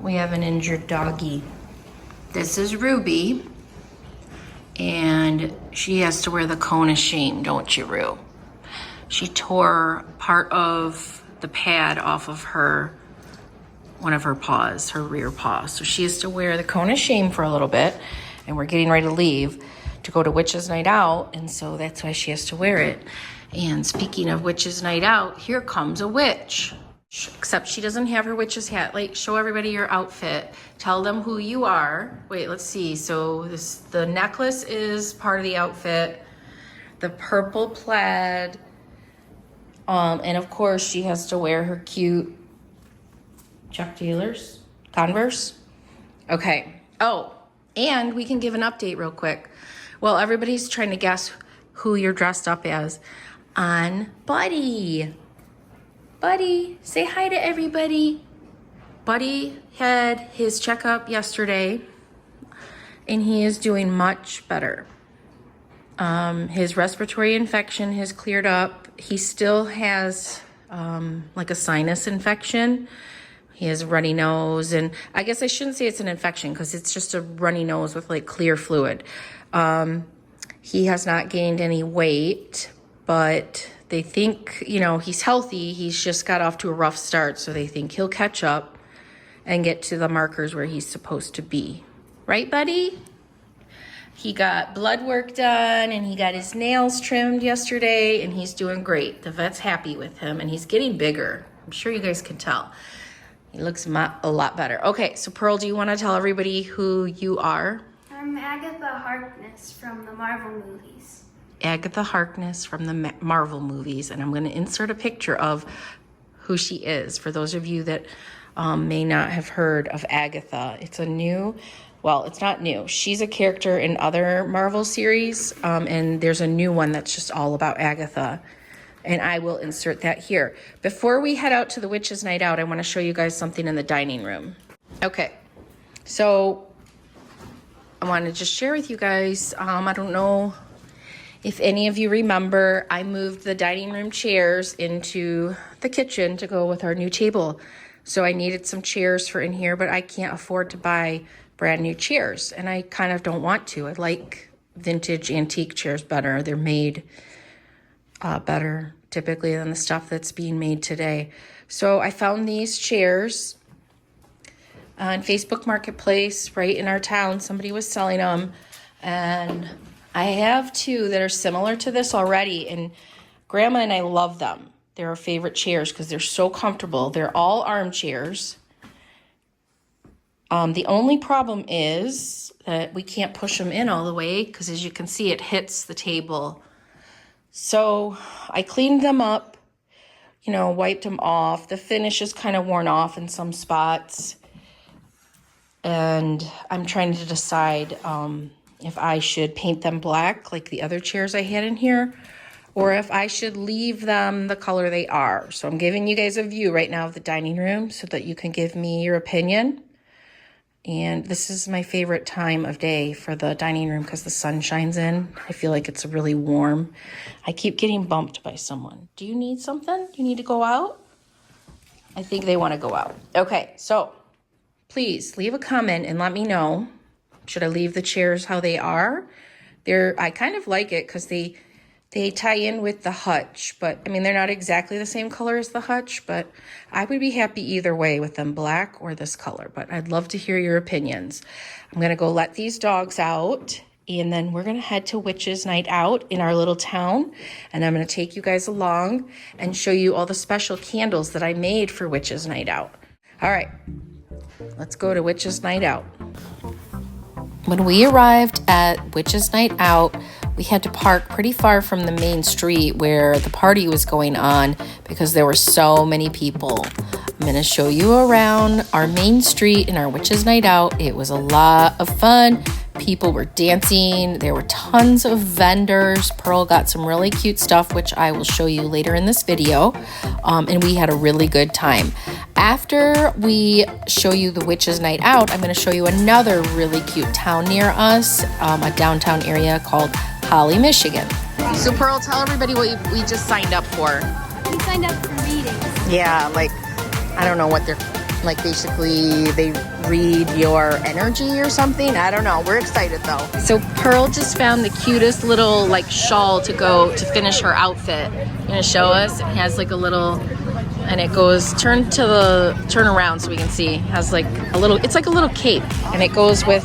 we have an injured doggy. This is Ruby, and she has to wear the cone of shame, don't you, Rue? She tore part of the pad off of one of her paws, her rear paw. So she has to wear the cone of shame for a little bit, and we're getting ready to leave to go to Witch's Night Out, and so that's why she has to wear it. And speaking of Witch's Night Out, here comes a witch. Except she doesn't have her witch's hat. Like, show everybody your outfit. Tell them who you are. Wait, let's see. So the necklace is part of the outfit. The purple plaid. And of course she has to wear her cute Chuck Taylors, Converse. Okay. Oh, and we can give an update real quick. Well, everybody's trying to guess who you're dressed up as on Buddy. Buddy, say hi to everybody. Buddy had his checkup yesterday, and he is doing much better. His respiratory infection has cleared up. He still has like a sinus infection. He has a runny nose, and I guess I shouldn't say it's an infection because it's just a runny nose with like clear fluid. He has not gained any weight, but they think, you know, he's healthy. He's just got off to a rough start, so they think he'll catch up and get to the markers where he's supposed to be. Right, buddy? He got blood work done, and he got his nails trimmed yesterday, and he's doing great. The vet's happy with him, and he's getting bigger. I'm sure you guys can tell. He looks a lot better. Okay, so Pearl, do you want to tell everybody who you are? I'm Agatha Harkness from the Marvel movies. Agatha Harkness from the Marvel movies, and I'm going to insert a picture of who she is for those of you that may not have heard of Agatha. It's a new, well, it's not new. She's a character in other Marvel series, and there's a new one that's just all about Agatha, and I will insert that here. Before we head out to the Witch's Night Out, I want to show you guys something in the dining room. Okay, so I want to just share with you guys, I don't know if any of you remember, I moved the dining room chairs into the kitchen to go with our new table. So I needed some chairs for in here, but I can't afford to buy brand new chairs. And I kind of don't want to. I like vintage antique chairs better. They're made better typically than the stuff that's being made today. So I found these chairs on Facebook Marketplace right in our town. Somebody was selling them, and I have two that are similar to this already, and Grandma and I love them. They're our favorite chairs because they're so comfortable. They're all armchairs. The only problem is that we can't push them in all the way because, as you can see, it hits the table. So I cleaned them up, you know, wiped them off. The finish is kind of worn off in some spots. And I'm trying to decide if I should paint them black like the other chairs I had in here, or if I should leave them the color they are. So I'm giving you guys a view right now of the dining room so that you can give me your opinion. And this is my favorite time of day for the dining room because the sun shines in. I feel like it's really warm. I keep getting bumped by someone. Do you need something? Do you need to go out? I think they want to go out. Okay, so please leave a comment and let me know. Should I leave the chairs how they are? I kind of like it because they tie in with the hutch, but I mean, they're not exactly the same color as the hutch, but I would be happy either way with them black or this color, but I'd love to hear your opinions. I'm going to go let these dogs out, and then we're going to head to Witch's Night Out in our little town, and I'm going to take you guys along and show you all the special candles that I made for Witch's Night Out. All right, let's go to Witch's Night Out. When we arrived at Witch's Night Out, we had to park pretty far from the main street where the party was going on because there were so many people. I'm going to show you around our main street in our Witch's Night Out. It was a lot of fun. People were dancing. There were tons of vendors. Pearl got some really cute stuff, which I will show you later in this video. And we had a really good time. After we show you the Witch's Night Out, I'm going to show you another really cute town near us, a downtown area called Holly, Michigan. So Pearl, tell everybody what we just signed up for. We signed up for readings. Yeah, like, I don't know what they're Like basically they read your energy or something. I don't know. We're excited though. So Pearl just found the cutest little like shawl to go to finish her outfit. You gonna show us? It has like a little, and it goes turn around so we can see. It has like a little, it's like a little cape, and it goes with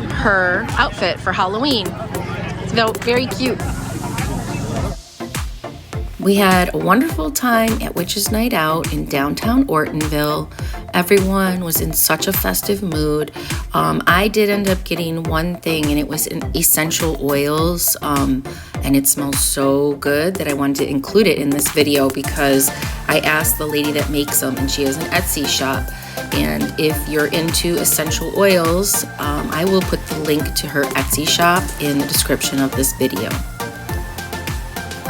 her outfit for Halloween. It's very cute. We had a wonderful time at Witches Night Out in downtown Ortonville. Everyone was in such a festive mood. I did end up getting one thing, and it was an essential oils, and it smells so good that I wanted to include it in this video because I asked the lady that makes them, and she has an Etsy shop. And if you're into essential oils, I will put the link to her Etsy shop in the description of this video.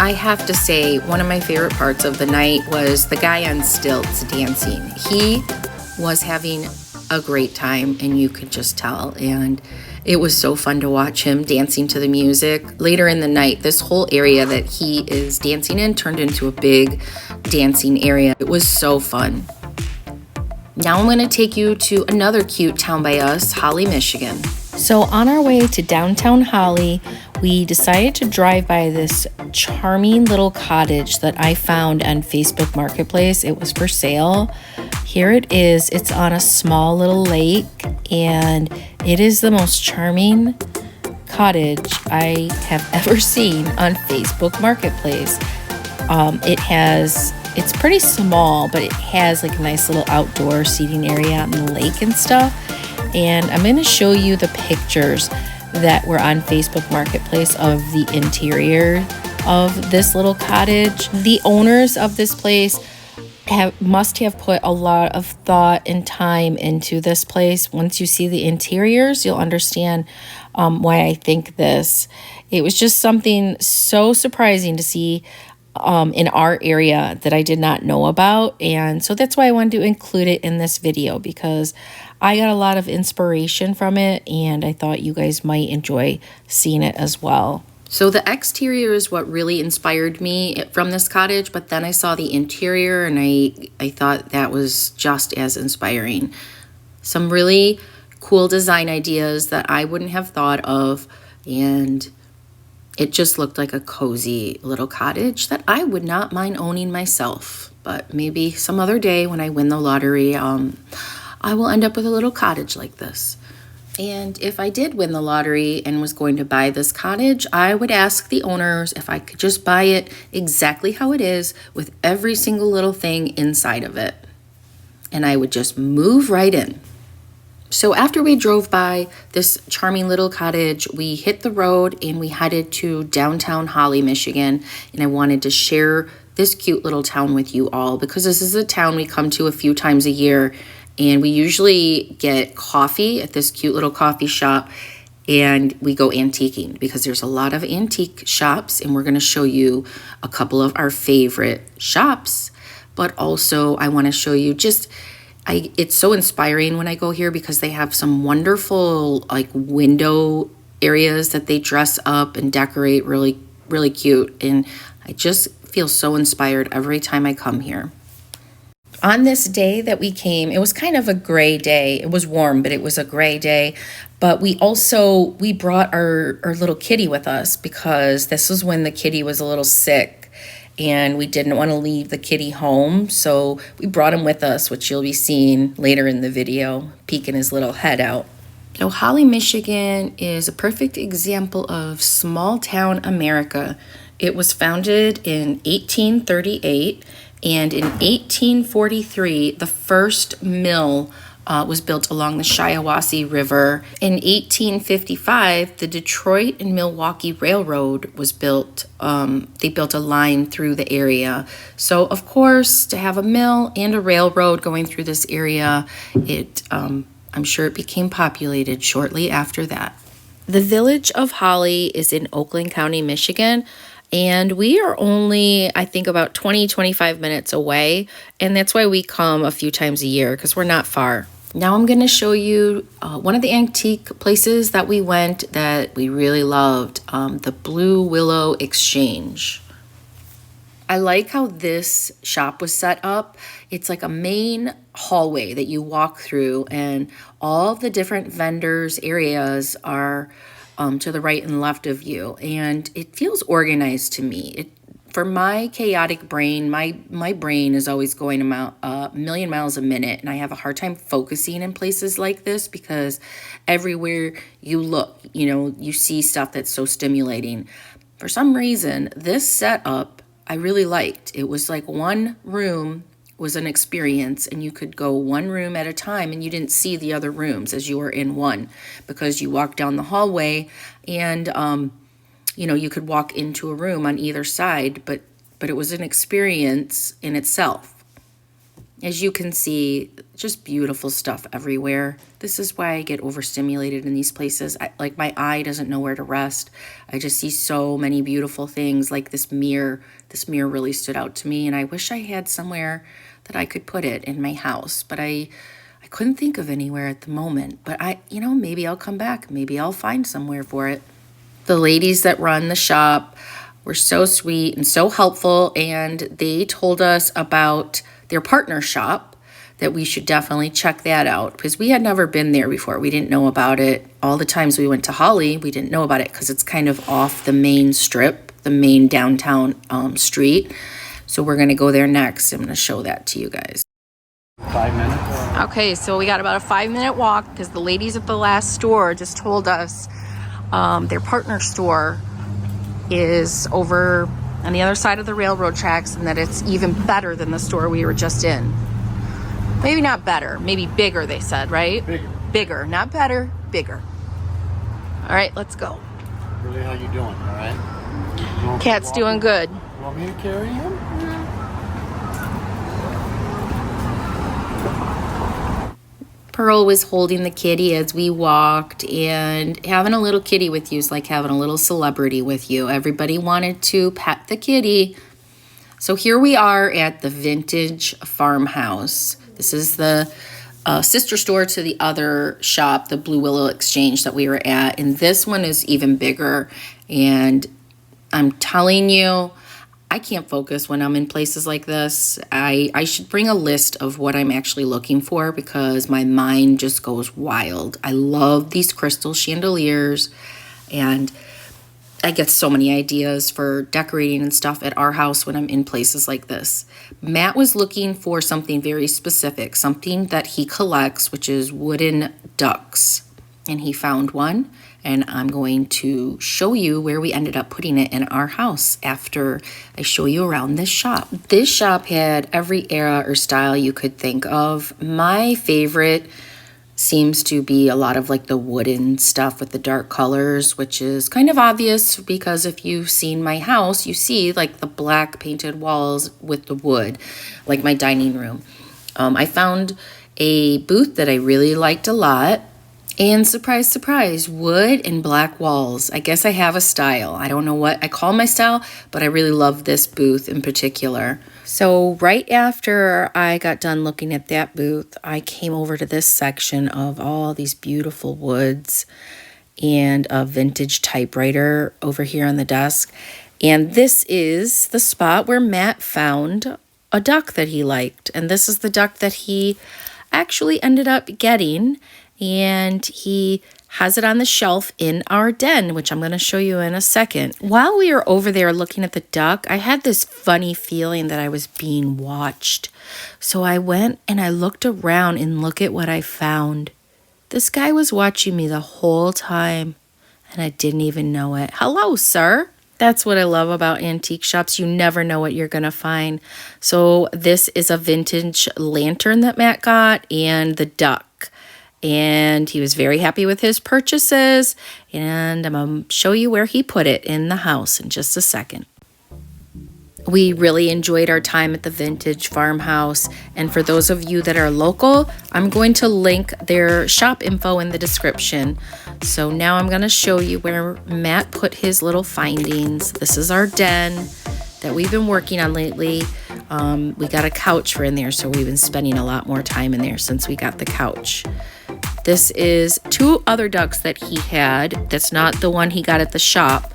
I have to say, one of my favorite parts of the night was the guy on stilts dancing. He was having a great time, and you could just tell. And it was so fun to watch him dancing to the music. Later in the night, this whole area that he is dancing in turned into a big dancing area. It was so fun. Now I'm going to take you to another cute town by us, Holly, Michigan. So on our way to downtown Holly, we decided to drive by this charming little cottage that I found on Facebook Marketplace. It was for sale. Here it is. It's on a small little lake, and it is the most charming cottage I have ever seen on Facebook Marketplace. It's pretty small, but it has like a nice little outdoor seating area on the lake and stuff. And I'm going to show you the pictures that were on Facebook Marketplace of the interior of this little cottage. The owners of this place must have put a lot of thought and time into this place. Once you see the interiors, you'll understand why I think this. It was just something so surprising to see in our area that I did not know about, and so that's why I wanted to include it in this video, because I got a lot of inspiration from it, and I thought you guys might enjoy seeing it as well. So the exterior is what really inspired me from this cottage, but then I saw the interior, and I thought that was just as inspiring. Some really cool design ideas that I wouldn't have thought of, and it just looked like a cozy little cottage that I would not mind owning myself. But maybe some other day when I win the lottery, I will end up with a little cottage like this. And if I did win the lottery and was going to buy this cottage, I would ask the owners if I could just buy it exactly how it is with every single little thing inside of it. And I would just move right in. So after we drove by this charming little cottage, we hit the road and we headed to downtown Holly, Michigan. And I wanted to share this cute little town with you all because this is a town we come to a few times a year. And we usually get coffee at this cute little coffee shop, and we go antiquing because there's a lot of antique shops, and we're going to show you a couple of our favorite shops. But also I want to show you it's so inspiring when I go here because they have some wonderful like window areas that they dress up and decorate really, really cute. And I just feel so inspired every time I come here. On this day that we came, it was kind of a gray day. It was warm, but it was a gray day. But we brought our little kitty with us because this was when the kitty was a little sick and we didn't want to leave the kitty home. So we brought him with us, which you'll be seeing later in the video, peeking his little head out. So Holly, Michigan is a perfect example of small town America. It was founded in 1838. And in 1843, the first mill was built along the Shiawassee River. In 1855, the Detroit and Milwaukee Railroad was built. They built a line through the area. So, of course, to have a mill and a railroad going through this area, I'm sure it became populated shortly after that. The village of Holly is in Oakland County, Michigan. And we are only, I think, about 20-25 minutes away. And that's why we come a few times a year, because we're not far. Now I'm going to show you one of the antique places that we went that we really loved, the Blue Willow Exchange. I like how this shop was set up. It's like a main hallway that you walk through, and all the different vendors areas are to the right and left of you, and it feels organized to me. For my chaotic brain, my brain is always going a million miles a minute, and I have a hard time focusing in places like this because everywhere you look, you see stuff that's so stimulating. For some reason, this setup I really liked. It was like one room was an experience, and you could go one room at a time, and you didn't see the other rooms as you were in one because you walked down the hallway, and you could walk into a room on either side, but it was an experience in itself. As you can see, just beautiful stuff everywhere. This is why I get overstimulated in these places. My eye doesn't know where to rest. I just see so many beautiful things, like this mirror. This mirror really stood out to me, and I wish I had somewhere that I could put it in my house, but I couldn't think of anywhere at the moment. But maybe I'll come back. Maybe I'll find somewhere for it. The ladies that run the shop were so sweet and so helpful, and they told us about their partner shop, that we should definitely check that out because we had never been there before. We didn't know about it. All the times we went to Holly, we didn't know about it because it's kind of off the main strip, the main downtown street. So we're going to go there next. I'm going to show that to you guys. 5 minutes. Okay, so we got about a 5-minute walk because the ladies at the last store just told us their partner store is over on the other side of the railroad tracks, and that it's even better than the store we were just in. Maybe not better, maybe bigger, they said, right? Bigger, not better, bigger. All right, let's go. Really, how you doing? All right? Cat's doing good. You want me to carry him? Pearl was holding the kitty as we walked, and having a little kitty with you is like having a little celebrity with you. Everybody wanted to pet the kitty. So here we are at the Vintage Farmhouse. This is the sister store to the other shop, the Blue Willow Exchange that we were at. And this one is even bigger. And I'm telling you, I can't focus when I'm in places like this. I should bring a list of what I'm actually looking for because my mind just goes wild. I love these crystal chandeliers, and I get so many ideas for decorating and stuff at our house when I'm in places like this. Matt was looking for something very specific, something that he collects, which is wooden ducks. And he found one, and I'm going to show you where we ended up putting it in our house after I show you around this shop. This shop had every era or style you could think of. My favorite seems to be a lot of like the wooden stuff with the dark colors, which is kind of obvious because if you've seen my house, you see like the black painted walls with the wood, like my dining room. I found a booth that I really liked a lot. And surprise, surprise, wood and black walls. I guess I have a style. I don't know what I call my style, but I really love this booth in particular. So right after I got done looking at that booth, I came over to this section of all these beautiful woods and a vintage typewriter over here on the desk. And this is the spot where Matt found a duck that he liked. And this is the duck that he actually ended up getting. And he has it on the shelf in our den, which I'm going to show you in a second. While we were over there looking at the duck, I had this funny feeling that I was being watched. So I went and I looked around and look at what I found. This guy was watching me the whole time, and I didn't even know it. Hello, sir. That's what I love about antique shops. You never know what you're going to find. So this is a vintage lantern that Matt got and the duck. And he was very happy with his purchases. And I'm going to show you where he put it in the house in just a second. We really enjoyed our time at the Vintage Farmhouse. And for those of you that are local, I'm going to link their shop info in the description. So now I'm going to show you where Matt put his little findings. This is our den that we've been working on lately. We got a couch for in there, so we've been spending a lot more time in there since we got the couch. This is 2 other ducks that he had. That's not the one he got at the shop,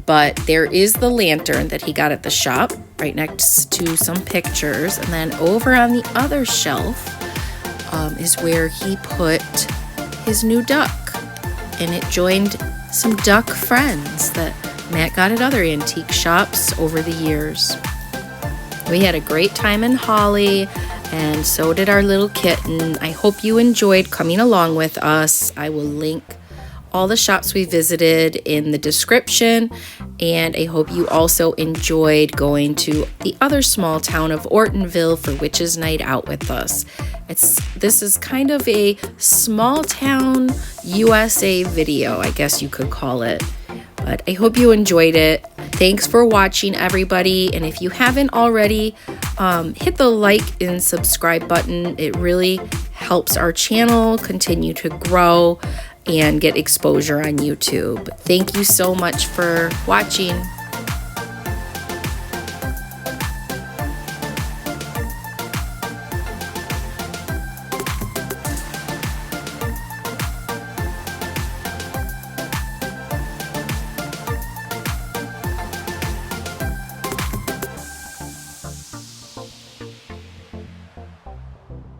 but there is the lantern that he got at the shop. right next to some pictures. And then over on the other shelf is where he put his new duck. And it joined some duck friends that Matt got at other antique shops over the years. We had a great time in Holly, and so did our little kitten. I hope you enjoyed coming along with us. I will link all the shops we visited in the description, and I hope you also enjoyed going to the other small town of Ortonville for Witches Night Out with us. This is kind of a small town USA video, I guess you could call it. But I hope you enjoyed it. Thanks for watching, everybody. And if you haven't already, hit the like and subscribe button. It really helps our channel continue to grow and get exposure on YouTube. Thank you so much for watching.